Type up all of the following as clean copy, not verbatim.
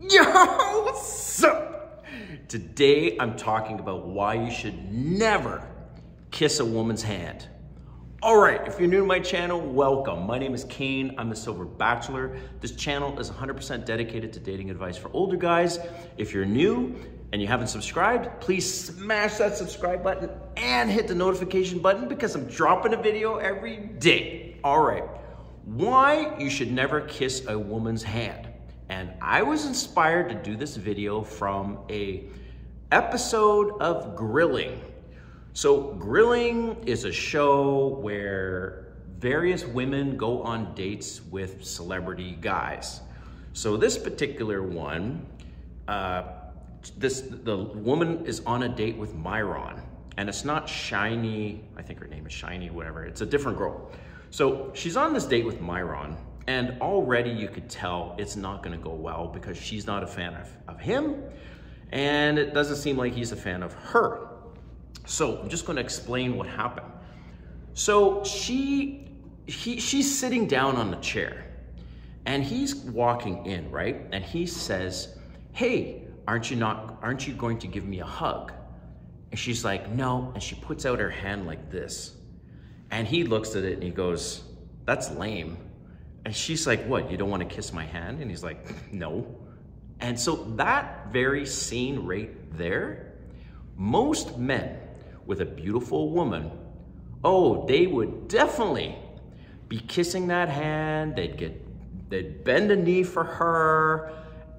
Yo, what's up? Today I'm talking about why you should never kiss a woman's hand. All right, if you're new to my channel, welcome. My name is Kane, I'm the Sober Bachelor. This channel is 100% dedicated to dating advice for older guys. If you're new and you haven't subscribed, please smash that subscribe button and hit the notification button because I'm dropping a video every day. All right, why you should never kiss a woman's hand. And I was inspired to do this video from a episode of Grilling. So Grilling is a show where various women go on dates with celebrity guys. So this particular one, the woman is on a date with Myron, and it's not Shiny, I think her name is Shiny, whatever, it's a different girl. So she's on this date with Myron, and already you could tell it's not gonna go well because she's not a fan of him, and it doesn't seem like he's a fan of her. So I'm just gonna explain what happened. So she's sitting down on the chair, and he's walking in, right? And he says, "Hey, aren't you going to give me a hug?" And she's like, "No," and she puts out her hand like this. And he looks at it and he goes, "That's lame." And she's like, "What, you don't want to kiss my hand?" And he's like, "No." And so that very scene right there, most men with a beautiful woman, oh, they would definitely be kissing that hand. They'd bend a knee for her,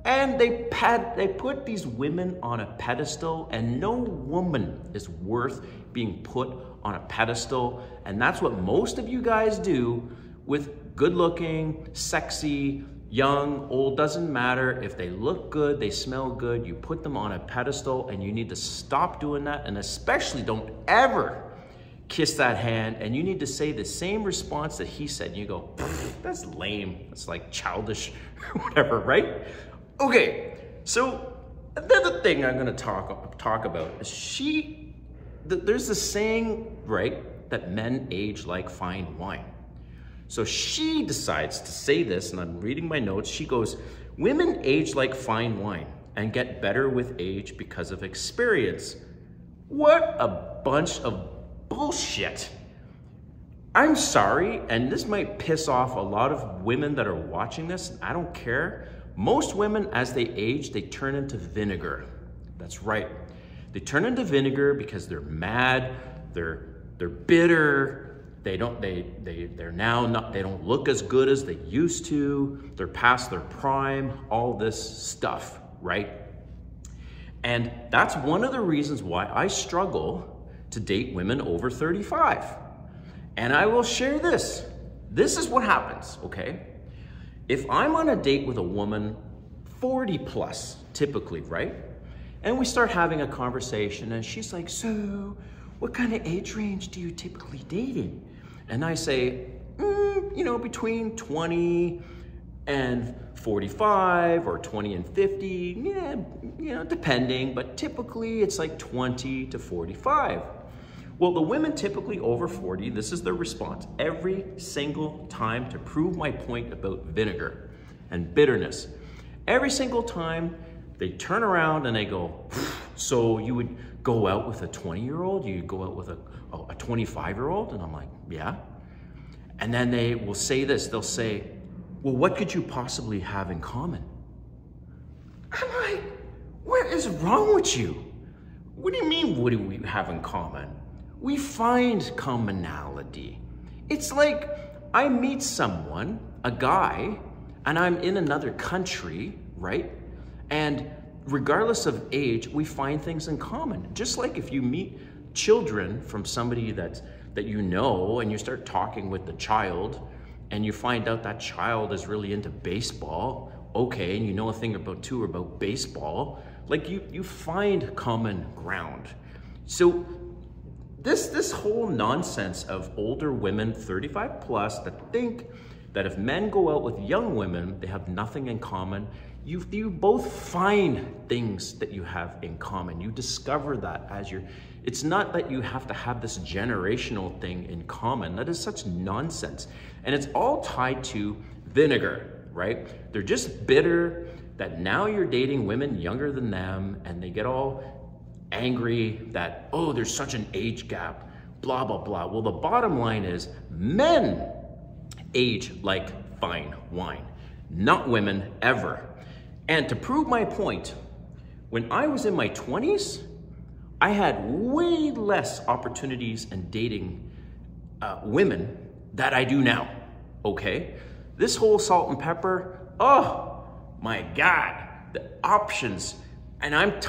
and they put these women on a pedestal, and no woman is worth being put on a pedestal. And that's what most of you guys do with good-looking, sexy, young, old, doesn't matter. If they look good, they smell good, you put them on a pedestal, and you need to stop doing that. And especially don't ever kiss that hand. And you need to say the same response that he said. And you go, "That's lame. That's like childish," whatever, right? Okay, so another thing I'm gonna talk about is there's this saying, right, that men age like fine wine. So she decides to say this, and I'm reading my notes. She goes, "Women age like fine wine and get better with age because of experience." What a bunch of bullshit. I'm sorry, and this might piss off a lot of women that are watching this. I don't care. Most women, as they age, they turn into vinegar. That's right. They turn into vinegar because they're mad, they're bitter, they don't look as good as they used to, they're past their prime, all this stuff, right? And that's one of the reasons why I struggle to date women over 35. And I will share this. This is what happens, okay? If I'm on a date with a woman 40 plus, typically, right? And we start having a conversation, and she's like, "So, what kind of age range do you typically date in?" And I say, between 20 and 45 or 20 and 50, yeah, depending, but typically it's like 20 to 45. Well, the women typically over 40, this is their response every single time to prove my point about vinegar and bitterness. Every single time they turn around and they go, "So you would go out with a 20-year-old? You go out with a 25-year-old? And I'm like, "Yeah." And then they will say this, they'll say, "Well, what could you possibly have in common?" I'm like, what is wrong with you? What do you mean, what do we have in common? We find commonality. It's like I meet someone, a guy, and I'm in another country, right? And regardless of age, we find things in common. Just like if you meet children from somebody that you know, and you start talking with the child, and you find out that child is really into baseball, okay, and you know a thing about baseball, like you find common ground. So this whole nonsense of older women, 35 plus, that think that if men go out with young women, they have nothing in common. You both find things that you have in common. You discover that as it's not that you have to have this generational thing in common. That is such nonsense. And it's all tied to vinegar, right? They're just bitter. that now you're dating women younger than them and they get all angry that, oh, there's such an age gap, blah, blah, blah. Well, the bottom line is men age like fine wine, not women ever. And to prove my point, when I was in my 20s, I had way less opportunities in dating women that I do now, okay? This whole salt and pepper, oh my God, the options. And I'm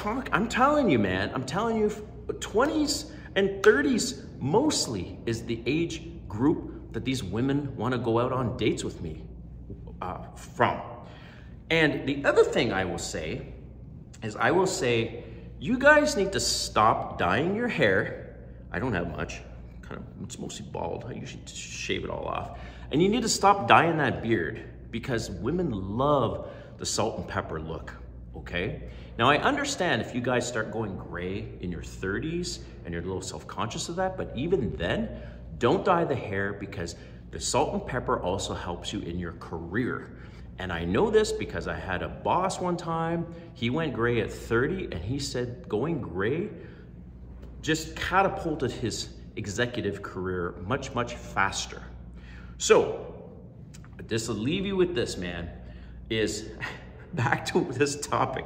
telling you, man, I'm telling you, 20s and 30s mostly is the age group that these women want to go out on dates with me from. And the other thing I will say is you guys need to stop dyeing your hair. I don't have much, it's mostly bald. I usually just shave it all off. And you need to stop dyeing that beard because women love the salt and pepper look, okay? Now I understand if you guys start going gray in your 30s and you're a little self-conscious of that, but even then, don't dye the hair because the salt and pepper also helps you in your career. And I know this because I had a boss one time, he went gray at 30 and he said going gray just catapulted his executive career much, much faster. So, this will leave you with this, man, is back to this topic.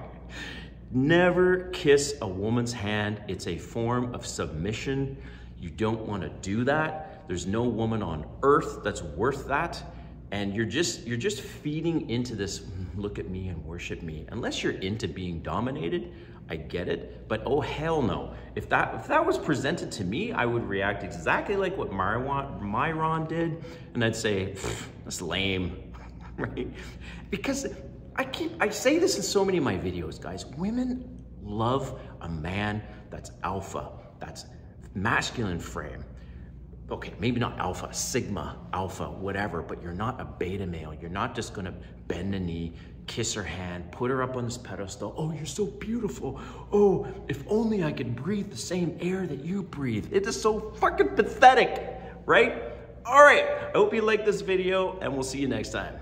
Never kiss a woman's hand. It's a form of submission. You don't want to do that. There's no woman on earth that's worth that. And you're just feeding into this, look at me and worship me. Unless you're into being dominated, I get it, but oh hell no. If that was presented to me, I would react exactly like what Myron did, and I'd say, that's lame, right? Because I say this in so many of my videos, guys. Women love a man that's alpha, that's masculine frame. Okay, maybe not alpha, sigma, alpha, whatever, but you're not a beta male. You're not just gonna bend a knee, kiss her hand, put her up on this pedestal. Oh, you're so beautiful. Oh, if only I could breathe the same air that you breathe. It is so fucking pathetic, right? All right, I hope you like this video and we'll see you next time.